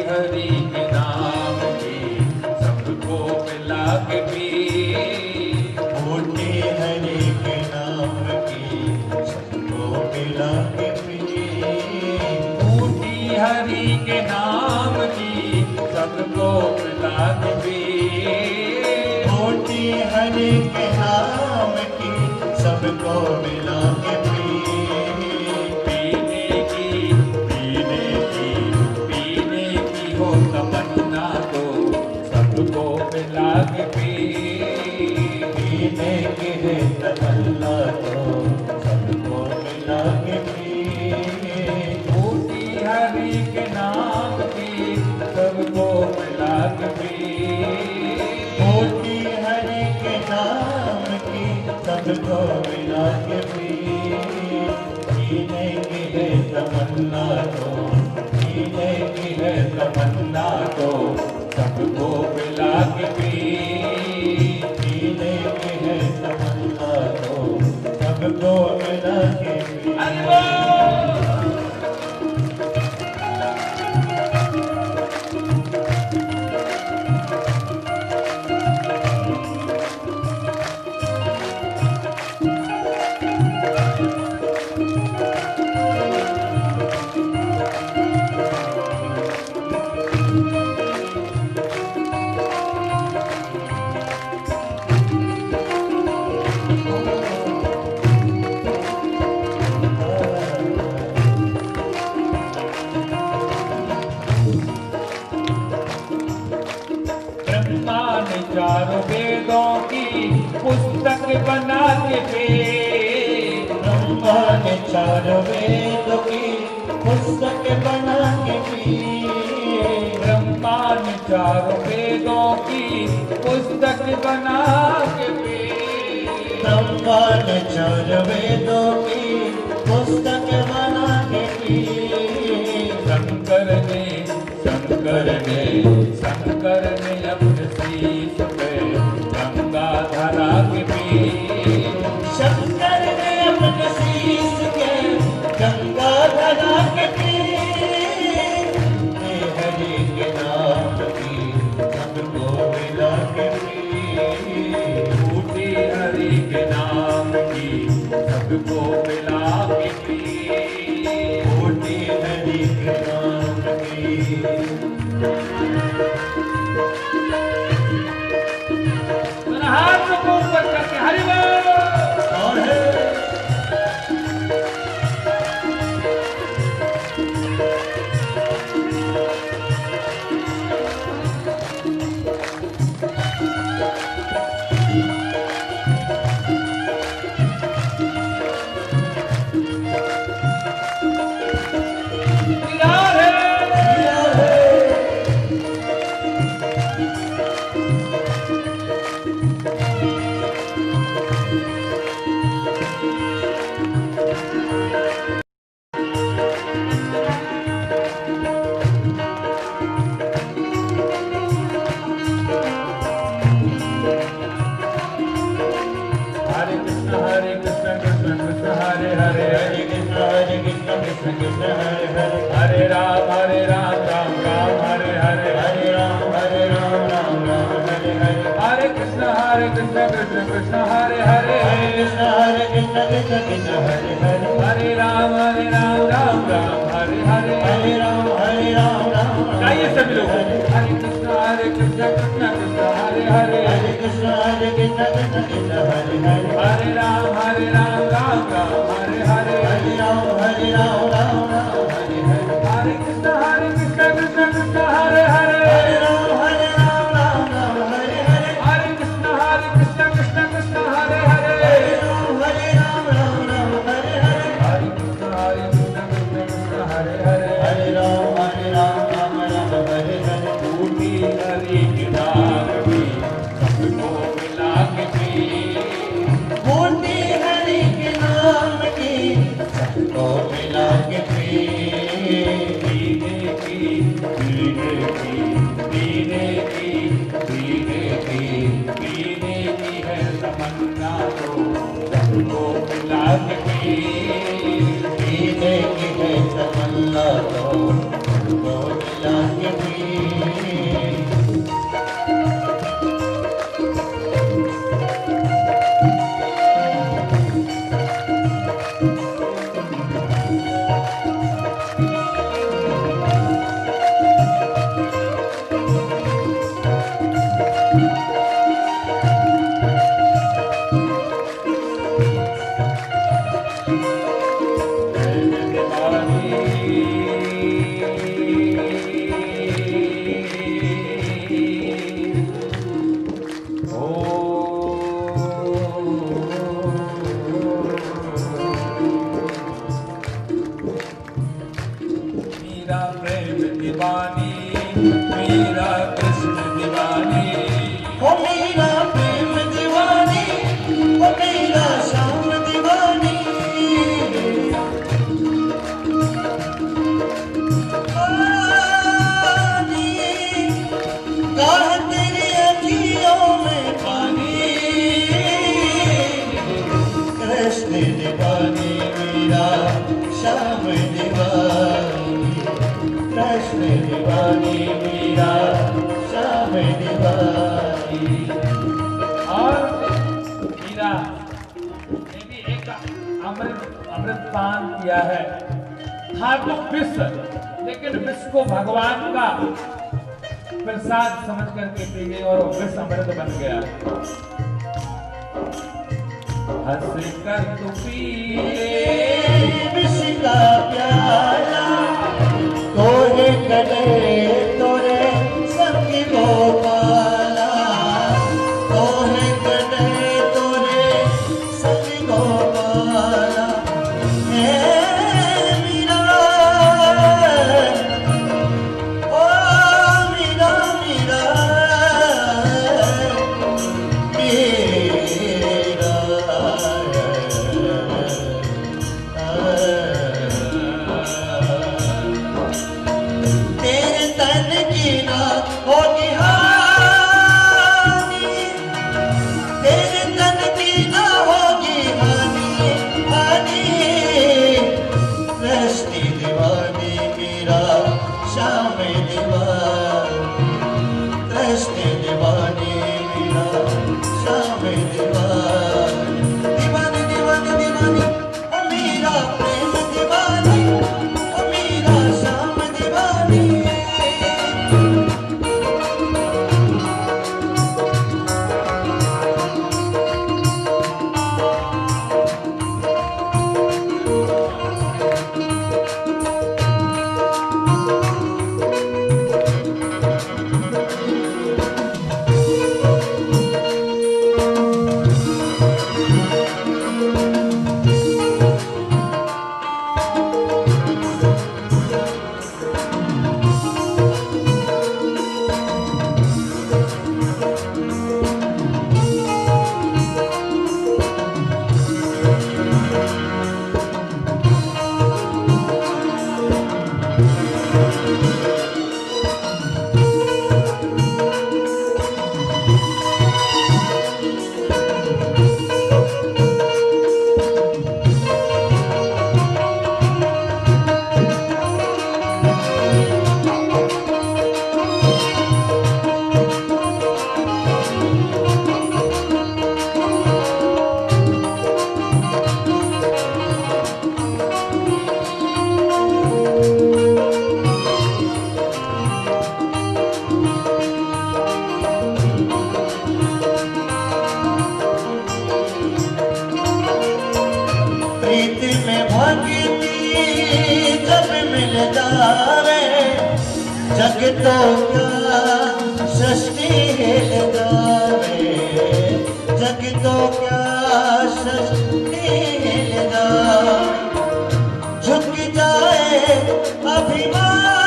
हरि के नाम की सबको मिला के पी। बूटी हरि के नाम की सबको मिला के पी। बूटी हरि के नाम की सबको मिला के पी। बूटी हरि के नाम की सबको मिला के पी। पीने की हो तमन्ना तो सबको मिला के पी। पीने की है तमन्ना तो सबको मिला के पी। बूटी हरि के नाम की सबको मिला के पी। बूटी हरि के नाम की सबको मिला के पी। पीने की है तमन्ना तो, पीने की है तमन्ना तो सबको मिला के पी। पीने की है तमन्ना तो सबको मिला के पी। ब्रह्मा ने चारों वेदों की पुस्तक बना के पी। ब्रह्मा ने चार वेद की पुस्तक बना के पी। ब्रह्मा ने चारों वेदों की पुस्तक बना के पी। ब्रह्मा ने चार वेदों की पुस्तक बना के पी। शंकर ने अपने शीश पे गंगा धरा के पी। शंकर ने अपने शीश के गंगा धरा के पी। हरि के नाम की सबको मिला के पी। बूटी हरि के नाम की सबको मिला के पी। बूटी हरि के नाम की। हाथ को ऊपर करके हरि बोल। और है हरे राम राम राम हरे हरे। हरे राम राम राम हरे हरे। हरे कृष्ण कृष्ण कृष्ण हरे हरे। हरे कृष्ण कृष्ण हरे हरे। हरे राम राम राम हरे हरे। हरे राम राम गाइए सभी लोग। हरे कृष्ण कृष्ण कृष्ण हरे हरे। हरे कृष्ण कृष्ण हरे हरे। हरे राम राम राम हरे हरे। हरे राम हरे हरे। हरे कृष्ण कृष्ण कृष्ण हरे हरे। हरे राम राम हरे हरे। हरे कृष्ण कृष्ण कृष्ण हरे हरे। हरे राम राम हरे हरे। हरे कृष्ण कृष्ण कृष्ण हरे हरे। हरे राम राम हरे हरे। बूटी हरि के नाम की सबको मिला के पी। बूटी हरि के नाम की सबको मिला के पी। पीने की है तमन्ना तो सबको मिला के पी। पीने की है तमन्ना तो सबको मिला के पी। दीवानी मीरा श्याम दीवानी। और मीरा ने भी एक अमृत पान किया है, था तो विष, लेकिन विष को भगवान का प्रसाद समझ करके पी गई और वो विष अमृत बन गया। हंस कर तू पिए विष का प्याला, तोरे गले तोरे संगी गोपाला, तोरे गले तोरे संगी गोपाला। हे मीरा, ओ मीरा मीरा तेरे तन की ना होगी हानि, तेरे तन की ना होगी हानि हानि। रश्ती दीवानी मीरा श्याम दीवानी, रश्ती दीवानी मीरा श्याम दीवानी। दीवानी दीवानी दीवानी ओ मीरा प्रेम दीवानी, ओ मीरा श्याम दीवानी। प्रीत में भक्ति जब मिल जावे, जग तो क्या सृष्टि हिल जावे, जग तो क्या सृष्टि हिल जावे। झुक जाए अभिमानी,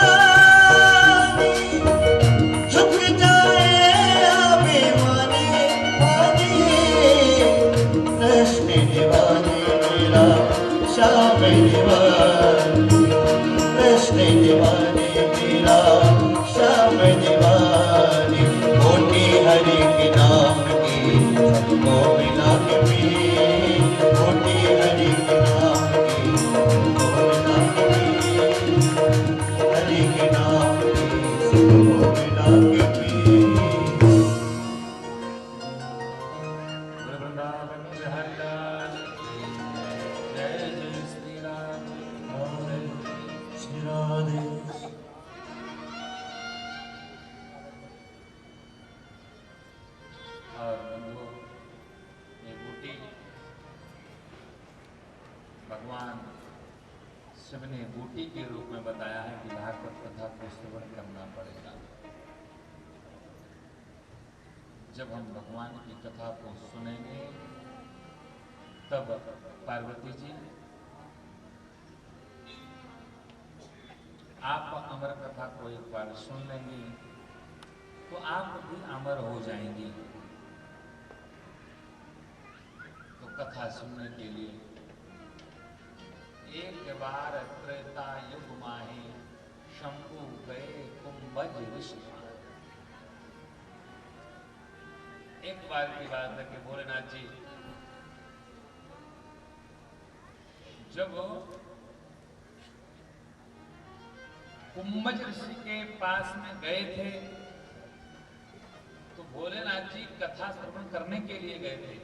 झुक जाए अभिमानी मानी। कृष्ण दीवानी मीरा श्याम दीवानी, कृष्ण दीवानी मीरा श्याम दीवानी। मोटी हरि के नाम की सबको मिला के पी, मोटी हरि के नाम की सबको मिला के पी, हरि के नाम की सबको मिला के पी। वृंदावन बिहारी लाल की जय जय श्री राम। श्री राधे। और बंधुओं, ये बूटी भगवान शिव ने बूटी के रूप में बताया है कि भागवत कथा को श्रवण करना पड़ेगा। जब हम भगवान की कथा को सुनेंगे तब पार्वती जी आप अमर कथा को एक बार सुन लेंगी तो आप भी अमर हो जाएंगी। तो कथा सुनने के लिए एक बार त्रेता युग माहे शंभु गए कुंभज ऋषि। एक बार की बात है कि भोलेनाथ जी जब कुंभज ऋषि के पास में गए थे, तो भोलेनाथ जी कथा श्रवण करने के लिए गए थे।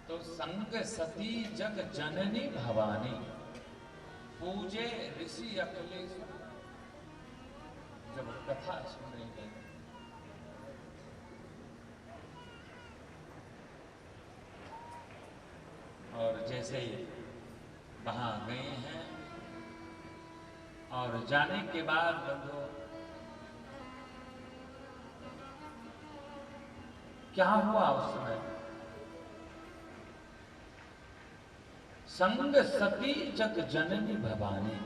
तो संग सती जग जननी भवानी, पूजे ऋषि अखिलेश, जब कथा सुनने गए। और जैसे ही वहां गए हैं और जाने के बाद बंधु क्या हुआ उस समय? संग सती जग जननी भवानी,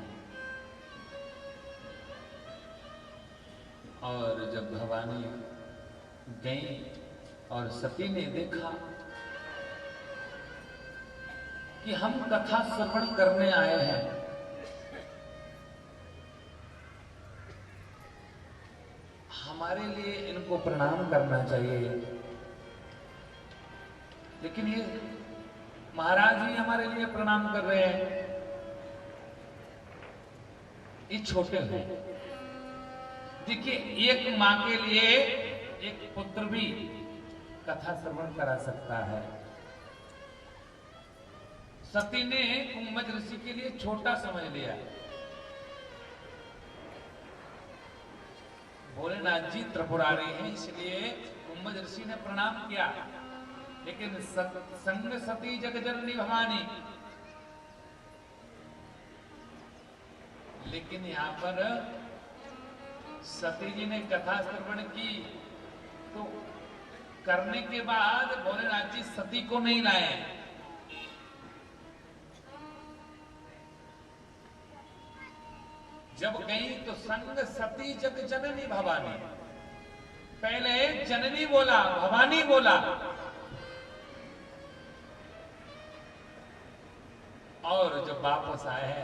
और जब भवानी गई और सती ने देखा कि हम कथा श्रवण करने आए हैं, हमारे लिए इनको प्रणाम करना चाहिए, लेकिन ये महाराज ही हमारे लिए प्रणाम कर रहे हैं, ये छोटे हैं। देखिए, एक मां के लिए एक पुत्र भी कथा श्रवण करा सकता है। सती ने कुंभज ऋषि के लिए छोटा समझ लिया। भोलेनाथ जी त्रिपुरारी हैं, इसलिए कुंभज ऋषि ने प्रणाम किया, लेकिन संग सती जगजननी भवानी, लेकिन यहां पर सती जी ने कथा श्रवण की, तो करने के बाद भोलेनाथ जी सती को नहीं लाए। जब गई तो संग सती जग जननी भवानी, पहले जननी बोला, भवानी बोला, और जब वापस आए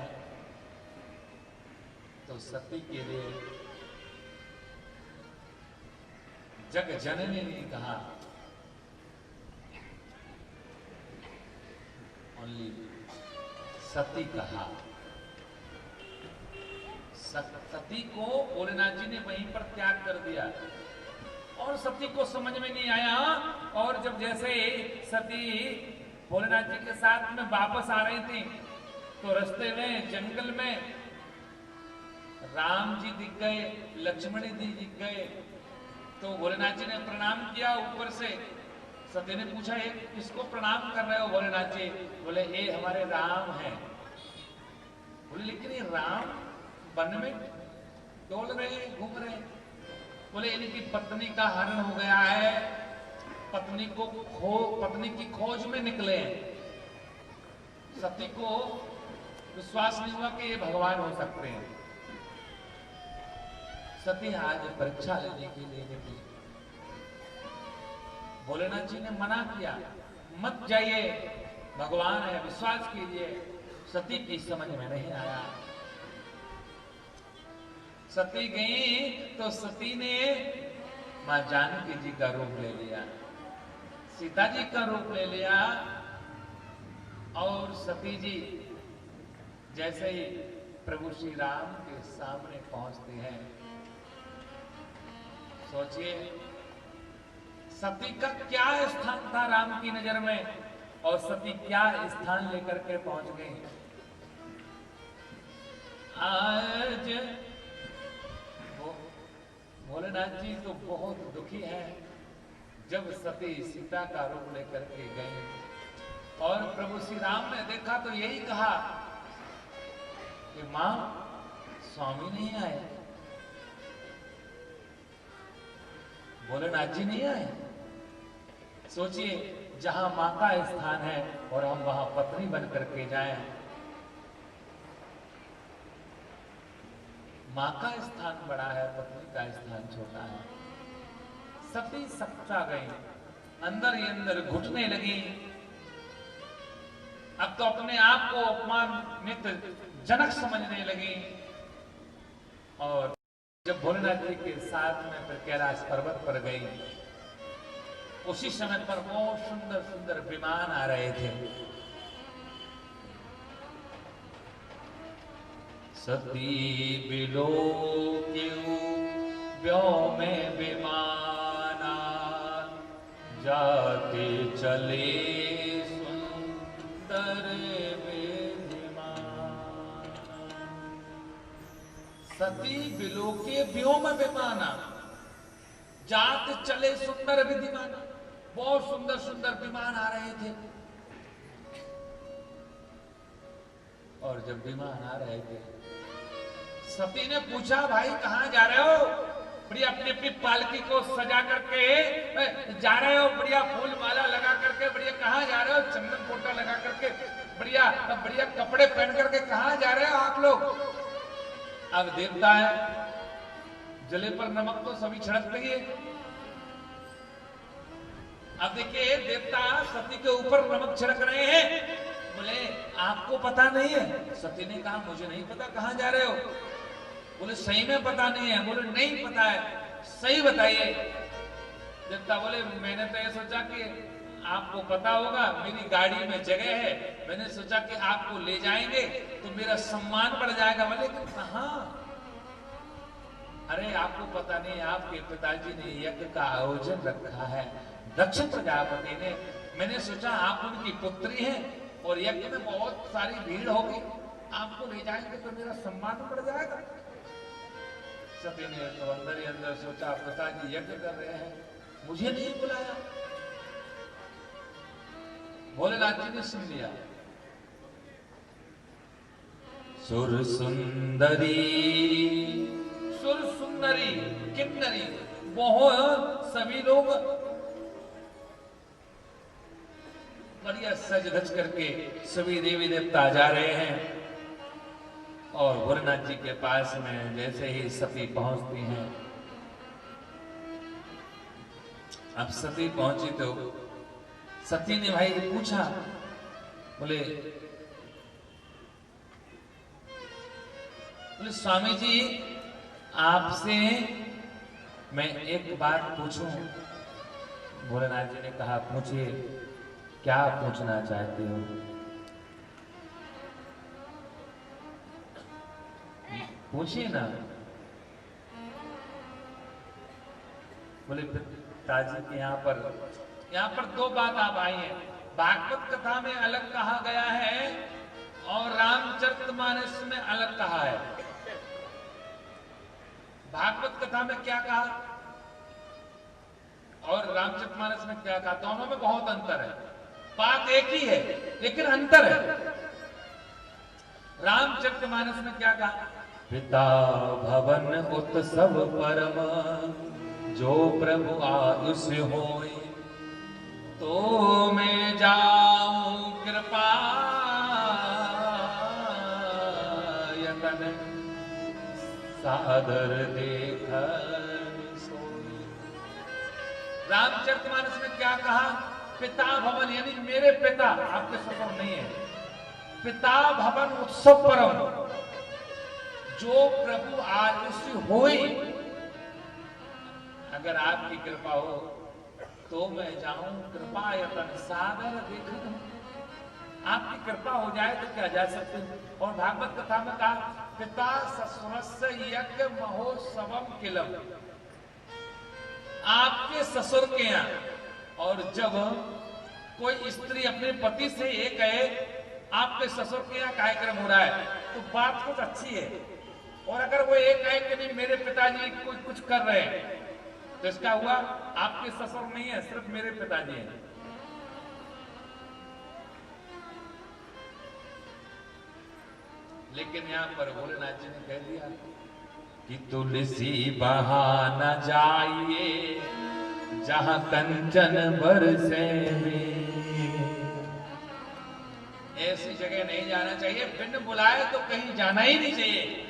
तो सती के लिए जग जननी ने कहा, ओनली सती कहा। सती को भोलेनाथ जी ने वहीं पर त्याग कर दिया, और सती को समझ में नहीं आया। और जब जैसे सती भोलेनाथ जी के साथ में वापस आ रही थी, तो रास्ते में जंगल में राम जी दिख गए, लक्ष्मण जी दिख गए, तो भोलेनाथ जी ने प्रणाम किया ऊपर से। सती ने पूछा, ये किसको प्रणाम कर रहे हो भोलेनाथ जी? बोले, ये हमारे राम हैं। बोले, लेकिन ये राम वन में डोल रहे, घूम रहे। बोले, इनकी पत्नी का हरण हो गया है, पत्नी की खोज में निकले हैं। सती को विश्वास नहीं हुआ कि ये भगवान हो सकते हैं। सती आज परीक्षा लेने के लिए निकली। भोलेनाथ जी ने मना किया, मत जाइए, भगवान है, विश्वास कीजिए। सती की समझ में नहीं आया। सती गई तो सती ने मां जानकी जी का रूप ले लिया, सीता जी का रूप ले लिया। और सती जी जैसे ही प्रभु श्री राम के सामने पहुंचते हैं, सोचिए सती का क्या स्थान था राम की नजर में, और सती क्या स्थान लेकर के पहुंच गई। आज भोलेनाथ जी तो बहुत दुखी हैं। जब सती सीता का रूप लेकर के गए और प्रभु श्री राम ने देखा, तो यही कहा कि मां, स्वामी नहीं आए, भोलेनाथ जी नहीं आए। सोचिए, जहां मां का स्थान है और हम वहां पत्नी बन करके जाएं। मां का स्थान बड़ा है, पत्नी का स्थान छोटा है। सती सच्चा गई, अंदर ही अंदर घुटने लगी। अब तो अपने आप को अपमानित जनक समझने लगी। और जब भोलेनाथ जी के साथ में फिर कैलाश पर्वत पर गई, उसी समय पर बहुत सुंदर सुंदर विमान आ रहे थे। सती बिलो क्यों व्योम में विमाना, जाते चले सुंदर विधिमान। सती बिलो के व्योम विमाना, जाते चले सुंदर विधिमान। बहुत सुंदर सुंदर विमान आ रहे थे, और जब विमान आ रहे थे, सती ने पूछा, भाई कहां जा रहे हो? बढ़िया अपनी अपनी पालकी को सजा करके जा रहे हो, बढ़िया फूल माला लगा करके, बढ़िया कहां जा रहे हो? चंदन पोटा लगा करके, बढ़िया बढ़िया कपड़े पहन करके कहां जा रहे हो आप लोग? अब देवता है, जले पर नमक तो सभी छिड़कते ही है। अब देखिए देवता सती के ऊपर नमक छिड़क रहे हैं। बोले आपको पता नहीं है? सती ने कहा मुझे नहीं पता, कहां जा रहे हो? बोले सही में पता नहीं है। बोले नहीं पता है, सही बताइए। देवता बोले मैंने तो ये सोचा कि आपको पता होगा, मेरी गाड़ी में जगह है, मैंने सोचा कि आपको ले जाएंगे तो मेरा सम्मान बढ़ जाएगा। बोले कहां? अरे आपको पता नहीं, आपके पिताजी ने यज्ञ का आयोजन रखा है, दक्ष प्रजापति ने। मैंने सोचा आप उनकी पुत्री हैं और यज्ञ में बहुत सारी भीड़ होगी, आपको ले जाएंगे तो मेरा सम्मान बढ़ जाएगा। सती ने तो अंदर ही अंदर सोचा पिताजी यज्ञ कर रहे हैं, मुझे नहीं बुलाया। भोलेनाथ जी ने सुन लिया। सुर सुंदरी, सुर सुंदरी किन्नरी, बहुत सभी लोग बढ़िया सज धज करके सभी देवी देवता जा रहे हैं। और भोलेनाथ जी के पास में जैसे ही सती पहुंचती हैं, अब सती पहुंची तो सती ने भाई पूछा, बोले स्वामी जी आपसे मैं एक बात पूछूं? भोलेनाथ जी ने कहा पूछिए, क्या पूछना चाहते हो? पूछिए ना। बोले पिताजी के यहाँ पर दो बात आप आई हैं। भागवत कथा में अलग कहा गया है और रामचरितमानस में अलग कहा है। भागवत कथा में क्या कहा और रामचरितमानस में क्या कहा, दोनों में बहुत अंतर है। बात एक ही है लेकिन अंतर है। रामचरितमानस में क्या कहा? पिता भवन उत्सव परम, जो प्रभु आयुष होय, तो मैं जाऊं कृपा यतन, सादर देखन सोय। रामचरितमानस में क्या कहा? पिता भवन यानी मेरे पिता, आपके ससुर नहीं है। पिता भवन उत्सव परम, जो प्रभु आयुष होई, अगर आपकी कृपा हो तो मैं जाऊं कृपा यतन, सादर देखन। आपकी कृपा हो जाए तो क्या जा सकते हैं। और भागवत कथा में कहा पिता ससुरस्य यज्ञ महोत्सवम किलम, आपके ससुर के यहाँ। और जब कोई स्त्री अपने पति से ये कहे आपके ससुर के यहाँ कार्यक्रम हो रहा है तो बात कुछ अच्छी है। और अगर वो ये कहे कि नहीं मेरे पिताजी कुछ कर रहे हैं तो इसका हुआ आपके ससुर नहीं है, सिर्फ मेरे पिताजी हैं। लेकिन यहाँ पर भोलेनाथ जी ने कह दिया कि तुलसी बहाना जाइए, जहां कंचन बरसे में। ऐसी जगह नहीं जाना चाहिए, बिन बुलाए तो कहीं जाना ही नहीं चाहिए।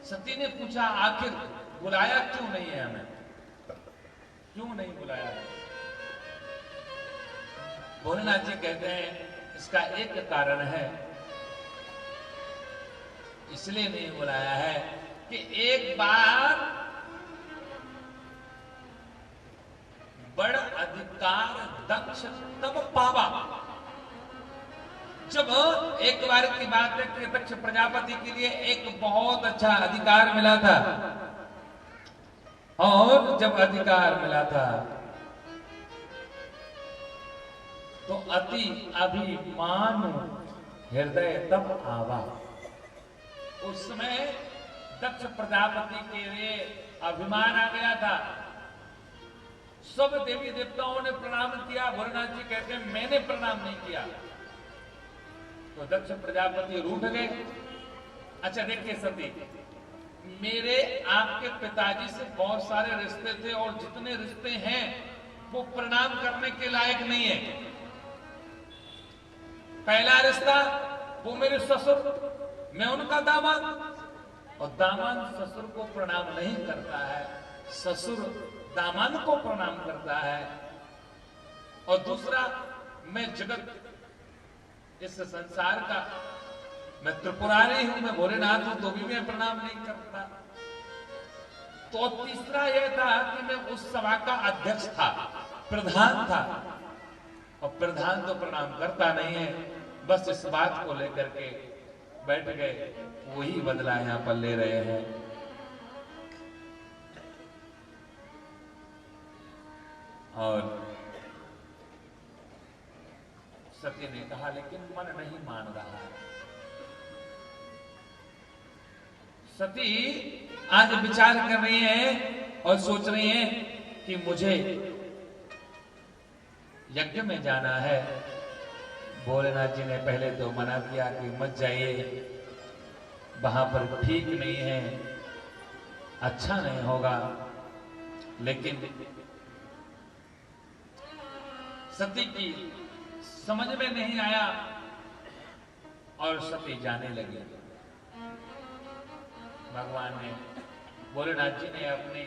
सती ने पूछा आखिर बुलाया क्यों नहीं है हमें, क्यों नहीं बुलाया है? भोलेनाथ जी कहते हैं इसका एक कारण है, इसलिए नहीं बुलाया है कि एक बार बड़ अधिकार दक्ष तब पावा। जब एक बार की बात है कि दक्ष प्रजापति के लिए एक बहुत अच्छा अधिकार मिला था, और जब अधिकार मिला था तो अति अभिमान हृदय तब आवा। उस समय दक्ष प्रजापति के लिए अभिमान आ गया था। सब देवी देवताओं ने प्रणाम किया, भोलेनाथ जी कहते हैं मैंने प्रणाम नहीं किया। तो दक्ष प्रजापति रूठ गए। अच्छा देखिए सती, मेरे आपके पिताजी से बहुत सारे रिश्ते थे, और जितने रिश्ते हैं वो प्रणाम करने के लायक नहीं है। पहला रिश्ता वो मेरे ससुर, मैं उनका दामाद, और दामाद ससुर को प्रणाम नहीं करता है, ससुर दामाद को प्रणाम करता है। और दूसरा, मैं जगत इस संसार का, मैं त्रिपुरारी हूं, मैं भोलेनाथ हूं, तो भी मैं प्रणाम नहीं करता। तो तीसरा यह था कि मैं उस सभा का अध्यक्ष था, प्रधान था, और प्रधान तो प्रणाम करता नहीं है। बस इस बात को लेकर के बैठ गए, वही बदला यहां पर ले रहे हैं। और सती ने कहा लेकिन मन नहीं मान रहा है। सती आज विचार कर रही है और सोच रही है कि मुझे यज्ञ में जाना है। भोलेनाथ जी ने पहले तो मना किया कि मत जाइए, वहां पर ठीक नहीं है, अच्छा नहीं होगा। लेकिन सती की समझ में नहीं आया और सती जाने लगी। भगवान ने, भोलेनाथ जी ने अपने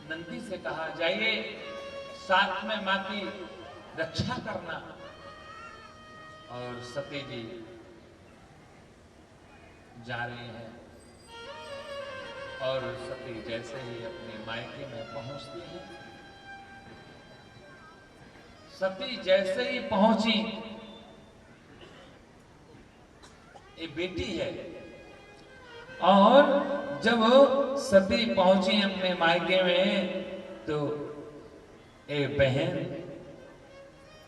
नंदी से कहा जाइए साथ में मां की रक्षा करना। और सती जी जा रही हैं, और सती जैसे ही अपने मायके में पहुंचती है, सती जैसे ही पहुंची, ये बेटी है, और जब सती पहुंची अपने मायके में तो ए बहन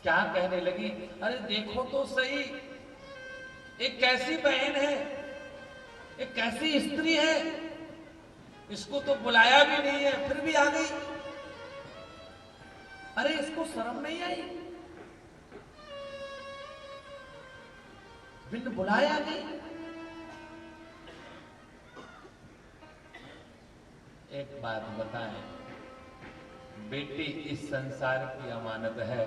क्या कहने लगी, अरे देखो तो सही, एक कैसी बहन है, एक कैसी स्त्री है, इसको तो बुलाया भी नहीं है फिर भी आ गई। अरे इसको शर्म नहीं आई, बिन बुलाया गई। एक बात बताएं, बेटी इस संसार की अमानत है,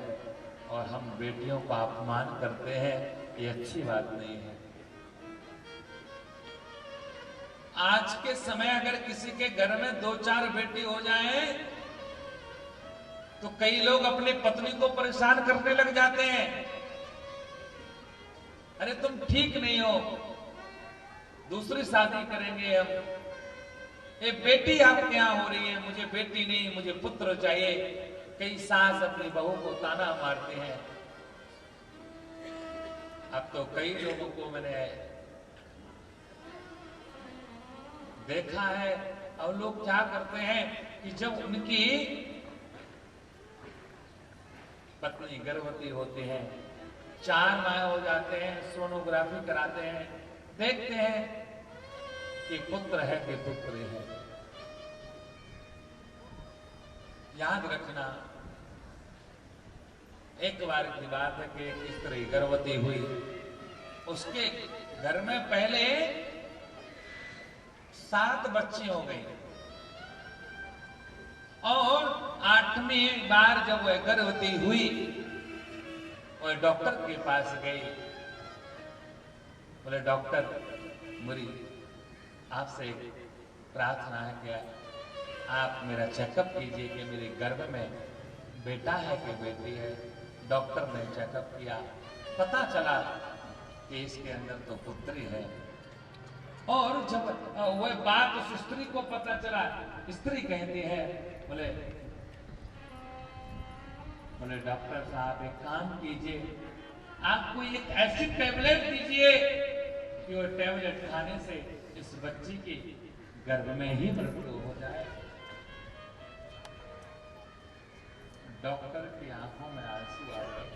और हम बेटियों का अपमान करते हैं, ये अच्छी बात नहीं है। आज के समय अगर किसी के घर में 2-4 बेटी हो जाएं, तो कई लोग अपनी पत्नी को परेशान करने लग जाते हैं। अरे तुम ठीक नहीं हो, दूसरी शादी करेंगे हम। ये बेटी आपके यहां हो रही है, मुझे बेटी नहीं, मुझे पुत्र चाहिए। कई सास अपनी बहू को ताना मारते हैं। अब तो कई लोगों को मैंने देखा है, और लोग क्या करते हैं कि जब उनकी पत्नी गर्भवती होती है, 4 माह हो जाते हैं, सोनोग्राफी कराते हैं, देखते हैं कि पुत्र है कि पुत्री है। याद रखना, एक बार की बात है कि एक स्त्री गर्भवती हुई, उसके घर में पहले 7 बच्चे हो गए, और 8वीं बार जब वह गर्भवती हुई, वह डॉक्टर के पास गई। बोले डॉक्टर, मेरी आपसे प्रार्थना है कि आप मेरा चेकअप कीजिए कि मेरे गर्भ में बेटा है कि बेटी है। डॉक्टर ने चेकअप किया, पता चला कि इसके अंदर तो पुत्री है। और जब वह बात उस स्त्री को पता चला, स्त्री कहती है, बोले डॉक्टर साहब एक काम कीजिए, आपको एक ऐसी टैबलेट दीजिए कि वो टैबलेट खाने से इस बच्ची की गर्भ में ही मृत्यु हो जाए। डॉक्टर की आंखों में आंसू आ गए।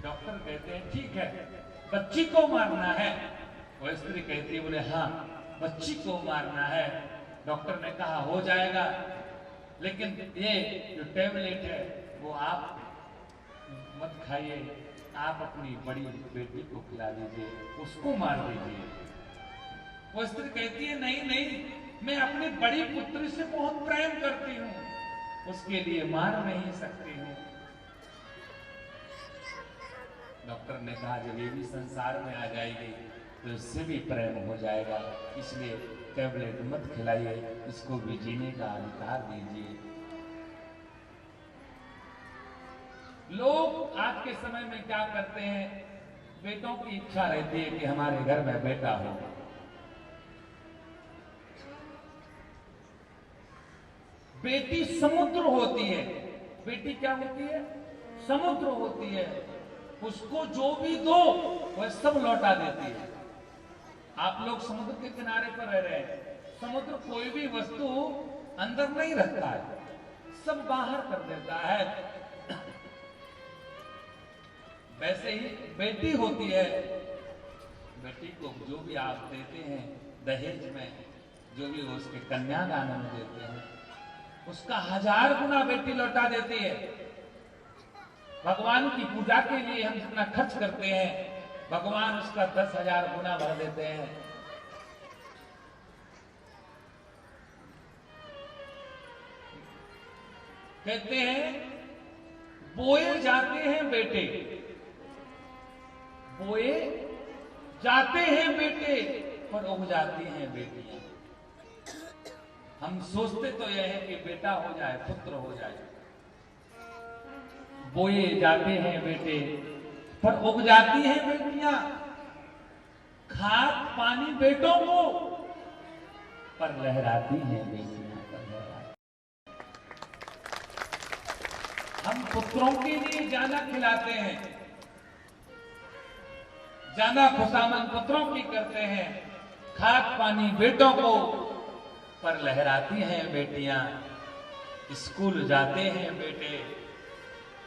डॉक्टर कहते हैं ठीक है, बच्ची को मारना है। वो स्त्री कहती है, बोले हाँ बच्ची को मारना है। डॉक्टर ने कहा हो जाएगा, लेकिन ये जो टैबलेट है वो आप मत खाइए, आप अपनी बड़ी बेटी को खिला दीजिए, उसको मार दीजिए। वो स्त्री कहती है नहीं नहीं, मैं अपनी बड़ी पुत्री से बहुत प्रेम करती हूँ, उसके लिए मार नहीं सकती हूँ। डॉक्टर ने कहा जब ये भी संसार में आ जाएगी तो इससे भी प्रेम हो जाएगा, इसलिए टैबलेट मत खिलाइए, इसको भी जीने का अधिकार दीजिए। लोग आज के समय में क्या करते हैं, बेटों की इच्छा रहती है कि हमारे घर में बेटा हो। बेटी समुद्र होती है। बेटी क्या होती है? समुद्र होती है। उसको जो भी दो वह सब लौटा देती है। आप लोग समुद्र के किनारे पर रह रहे हैं, समुद्र कोई भी वस्तु अंदर नहीं रखता है, सब बाहर कर देता है। वैसे ही बेटी होती है, बेटी को जो भी आप देते हैं दहेज में, जो भी उसके कन्यादान में देते हैं, उसका 1000 गुना बेटी लौटा देती है। भगवान की पूजा के लिए हम जितना खर्च करते हैं, भगवान उसका 10,000 गुना भर देते हैं। कहते हैं बोए जाते हैं बेटे, बोए जाते हैं बेटे पर उग जाती हैं बेटियां। हम सोचते तो यह है कि बेटा हो जाए, पुत्र हो जाए। बोए जाते हैं बेटे पर उग जाती हैं बेटियां। खाद पानी बेटों को पर लहराती हैं बेटियां, पर लहराती। हम पुत्रों के लिए जाना खिलाते हैं, जाना खुशामद पुत्रों की करते हैं, खाद पानी बेटों को पर लहराती हैं बेटियां। स्कूल जाते हैं बेटे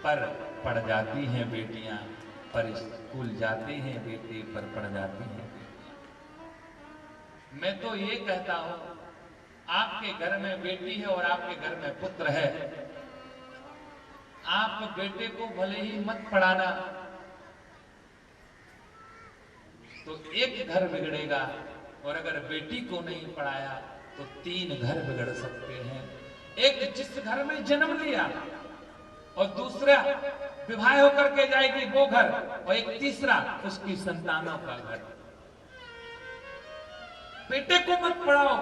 पर पढ़ जाती हैं बेटियां, पर स्कूल जाते हैं बेटे पर पढ़ जाती हैं बेटियां। मैं तो ये कहता हूं, आपके घर में बेटी है और आपके घर में पुत्र है, आप बेटे को भले ही मत पढ़ाना तो एक घर बिगड़ेगा, और अगर बेटी को नहीं पढ़ाया तो 3 घर बिगड़ सकते हैं। एक जिस घर में जन्म लिया, और दूसरा विवाह होकर के जाएगी वो घर, और एक तीसरा उसकी संतानों का घर। बेटे को मत पढ़ाओ,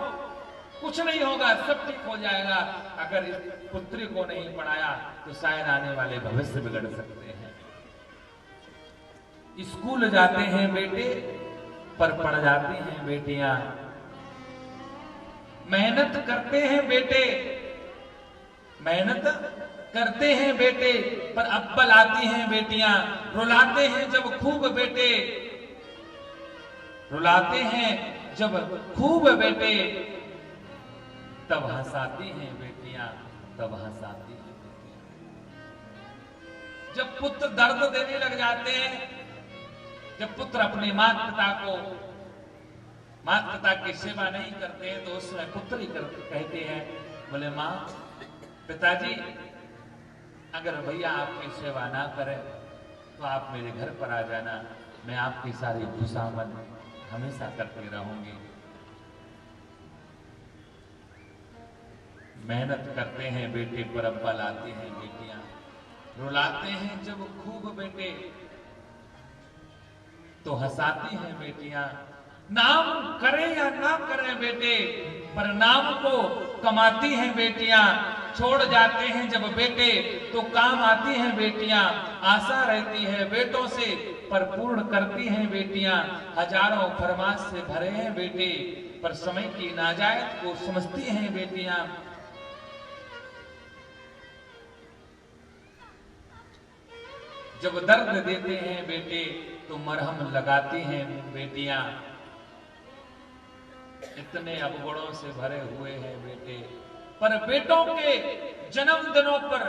कुछ नहीं होगा, सब ठीक हो जाएगा। अगर इस पुत्री को नहीं पढ़ाया तो शायद आने वाले भविष्य बिगड़ सकते हैं। स्कूल जाते हैं बेटे पर पढ़ जाती हैं बेटियां। मेहनत करते हैं बेटे, मेहनत करते हैं बेटे पर अव्वल आती हैं बेटियां। रुलाते हैं जब खूब बेटे, रुलाते हैं जब खूब बेटे, तब हंसाती हैं बेटियां, तब हंसाती हैं बेटियां। जब पुत्र दर्द देने लग जाते हैं, जब पुत्र अपने माता पिता की सेवा नहीं करते हैं, तो उसमें पुत्र ही कहते हैं, बोले माँ पिताजी अगर भैया आपकी सेवा ना करें तो आप मेरे घर पर आ जाना, मैं आपकी सारी खुशामद हमेशा करती रहूंगी। मेहनत करते हैं बेटे पर अव्वल आती हैं बेटियां। रुलाते हैं जब खूब बेटे तो हंसाती हैं बेटियां। नाम करें या ना करें बेटे, पर नाम को कमाती हैं बेटियां। छोड़ जाते हैं जब बेटे तो काम आती हैं बेटियां। आशा रहती है बेटों से पर पूर्ण करती हैं बेटियां। हजारों फरमाश से भरे हैं बेटे, पर समय की नाजायत को समझती हैं बेटियां। जब दर्द देते हैं बेटे तो मरहम लगाती हैं बेटियां। इतने अवगुणों से भरे हुए हैं बेटे, पर बेटों के जन्मदिनों पर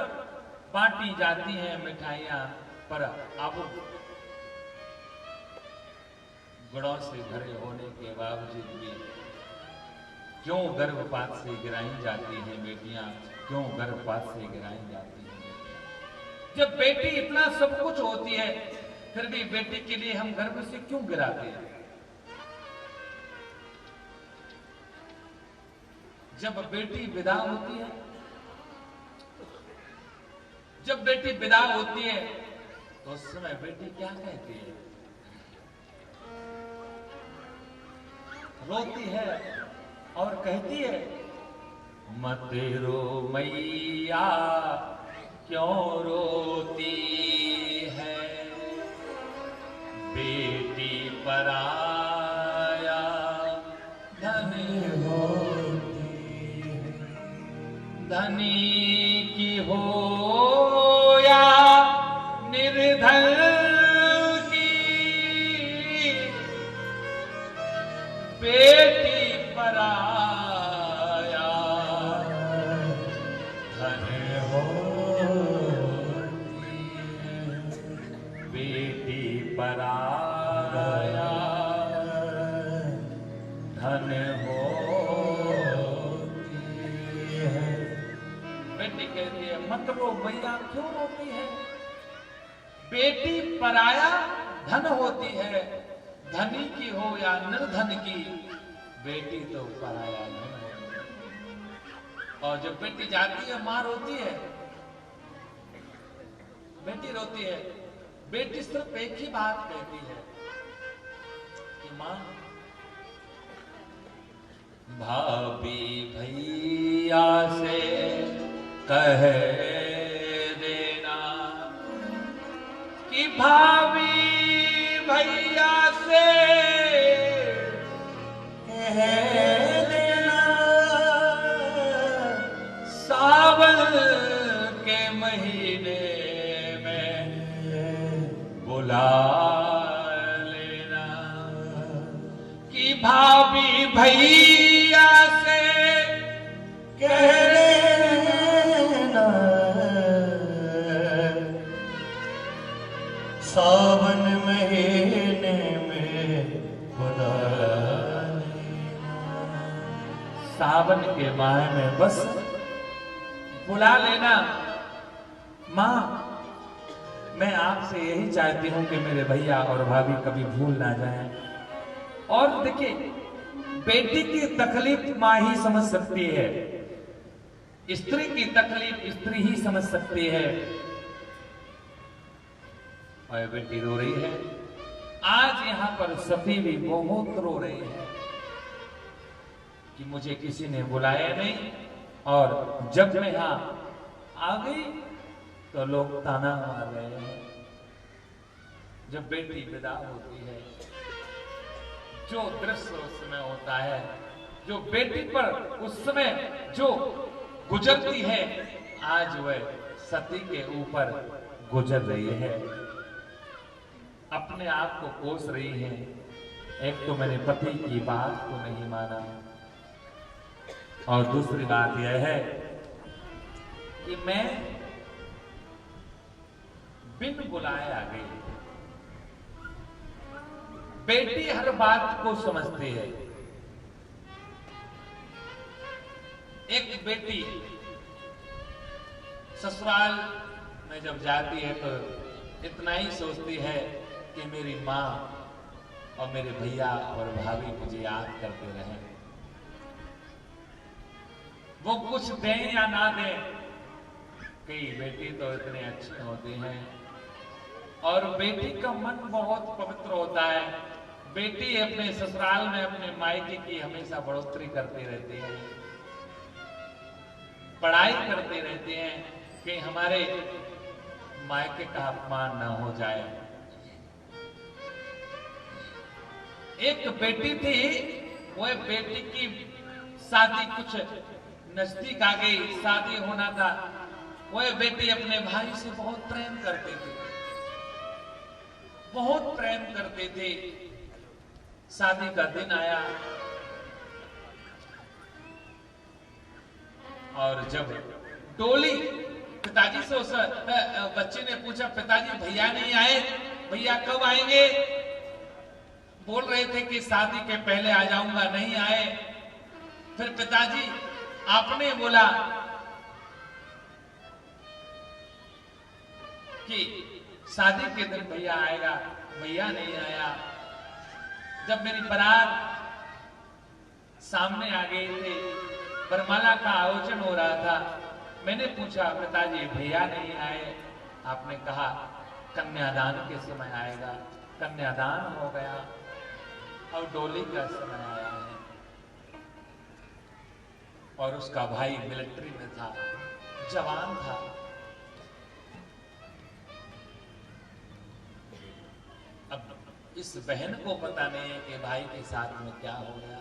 बांटी जाती हैं मिठाइयां, पर अब गुणों से भरे होने के बावजूद भी क्यों गर्भपात से गिराई जाती हैं बेटियां, क्यों गर्भपात से गिराई जाती हैं बेटियां। जब बेटी इतना सब कुछ होती है फिर भी बेटी के लिए हम गर्भ से क्यों गिराते हैं? जब बेटी विदा होती है, जब बेटी विदा होती है तो उस समय बेटी क्या कहती है? रोती है और कहती है, मत रो मैया क्यों रोती है, बेटी पराया धन होती है, धनी की हो या निर्धन की, बेटी पराया धन होती है, बेटी पराया धन होती है। बेटी कहती है, मत रो मैया क्यों रोती है, बेटी पराया धन होती है, धनी की हो या निर्धन की, बेटी तो पराया धन है। और जब बेटी जाती है मां रोती है, बेटी रोती है। बेटी सिर्फ एक ही बात कहती है कि मां भाभी भैया से कह देना कि भाभी भैया से कह देना, सावन के महीने में बुला लेना, कि भाभी भैया से कह देना, सावन महीने में बुला लेना। सावन के माह में बस बुला लेना। मां, मैं आपसे यही चाहती हूं कि मेरे भैया और भाभी कभी भूल ना जाएं। और देखिए, बेटी की तकलीफ मां ही समझ सकती है, स्त्री की तकलीफ स्त्री ही समझ सकती है। और बेटी रो रही है। आज यहां पर सती भी बहुत रो रही है कि मुझे किसी ने बुलाया नहीं, और जब मैं यहां आ गई तो लोग ताना मार रहे हैं। जब बेटी विदा होती है, जो दृश्य उस समय होता है, जो बेटी पर उस समय जो गुजरती है, आज वह सती के ऊपर गुजर रही है। अपने आप को कोस रही है। एक तो मैंने पति की बात को नहीं माना, और दूसरी बात यह है कि मैं बिन बुलाए आ गई। बेटी हर बात को समझती है। एक बेटी ससुराल में जब जाती है तो इतना ही सोचती है कि मेरी माँ और मेरे भैया और भाभी मुझे याद करते रहें। वो कुछ दें या ना दें, कई बेटी तो इतने अच्छे होते हैं, और बेटी का मन बहुत पवित्र होता है। बेटी अपने ससुराल में अपने मायके की हमेशा बढ़ोतरी करते रहते हैं, पढ़ाई करते रहते हैं कि हमारे मायके का अपमान ना हो जाए। एक बेटी थी, वह बेटी की शादी कुछ नजदीक आ गई, शादी होना था। वह बेटी अपने भाई से बहुत प्रेम करती थी, बहुत प्रेम करते थे। शादी का दिन आया और जब डोली, पिताजी से उस बच्चे ने पूछा, पिताजी भैया नहीं आए, भैया कब आएंगे? बोल रहे थे कि शादी के पहले आ जाऊंगा, नहीं आए। फिर पिताजी आपने बोला कि शादी के दिन भैया आएगा, भैया नहीं आया। जब मेरी बारात सामने आ गई थी, वरमाला का आयोजन हो रहा था, मैंने पूछा पिताजी भैया नहीं आए। आपने कहा कन्यादान के समय आएगा। कन्यादान हो गया और डोली का समय आया है। और उसका भाई मिलिट्री में था, जवान था। अब इस बहन को पता नहीं है कि भाई के साथ में क्या हो गया।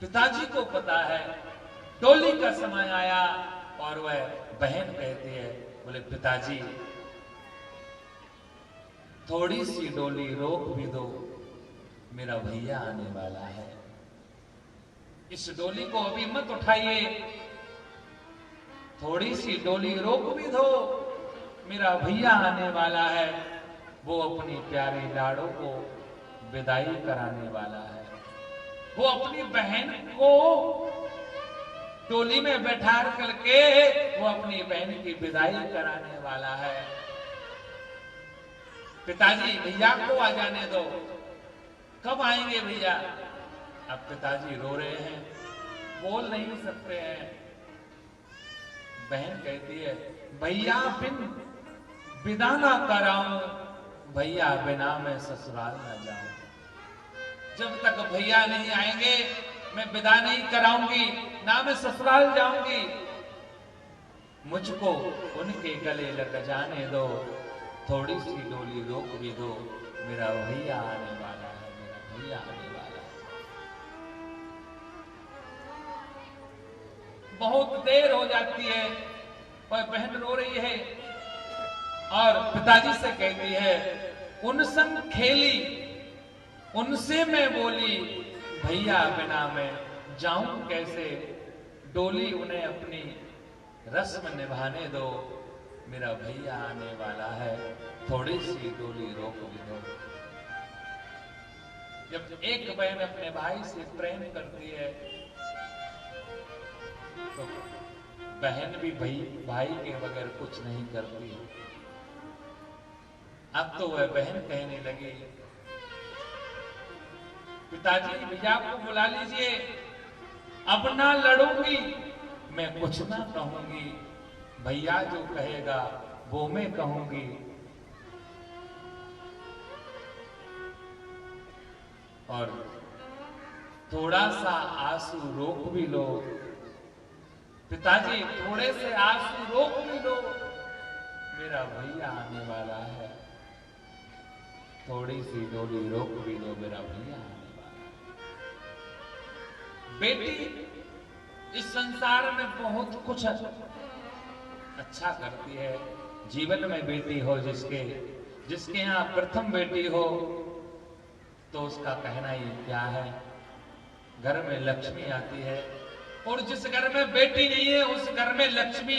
पिताजी को पता है। डोली का समय आया और वह बहन कहती है, बोले पिताजी थोड़ी सी डोली रोक भी दो, मेरा भैया आने वाला है। इस डोली को अभी मत उठाइए, थोड़ी सी डोली रोक भी दो, मेरा भैया आने वाला है। वो अपनी प्यारी लाड़ो को विदाई कराने वाला है। वो अपनी बहन को डोली में बैठा करके वो अपनी बहन की विदाई कराने वाला है। पिताजी भैया को आ जाने दो, कब आएंगे भैया? अब पिताजी रो रहे हैं, बोल नहीं सकते हैं। बहन कहती है, भैया बिन विदा ना कराऊं, भैया बिना मैं ससुराल ना जाऊं। जब तक भैया नहीं आएंगे मैं विदा नहीं कराऊंगी, ना मैं ससुराल जाऊंगी। मुझको उनके गले लग जाने दो, थोड़ी सी डोली रोक भी दो, मेरा भैया आने वाला है, मेरा भैया आने वाला है। बहुत देर हो जाती है और बहन रो रही है और पिताजी से कहती है, उन संग खेली उनसे मैं बोली, भैया बिना मैं जाऊं कैसे? डोली उन्हें अपनी रस्म निभाने दो, मेरा भैया आने वाला है, थोड़ी सी डोली रोक भी दो। जब एक बहन अपने भाई से प्रेम करती है तो बहन भी भाई के बगैर कुछ नहीं करती। अब तो वह बहन कहने लगी, पिताजी भैया को बुला लीजिए, अब ना लड़ूंगी, मैं कुछ ना कहूंगी, भैया जो कहेगा वो मैं कहूंगी। और थोड़ा सा आंसू रोक भी लो, पिताजी थोड़े से आंसू रोक भी लो, मेरा भैया आने वाला है, थोड़ी सी डोली रोक भी लो, मेरा भैया आने वाला है। बेटी इस संसार में बहुत कुछ अच्छा करती है। जीवन में बेटी हो जिसके यहाँ प्रथम बेटी हो तो उसका कहना ही क्या है। घर में लक्ष्मी आती है और जिस घर में बेटी नहीं है उस घर में लक्ष्मी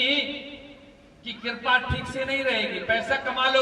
की कृपा ठीक से नहीं रहेगी। पैसा कमा लो,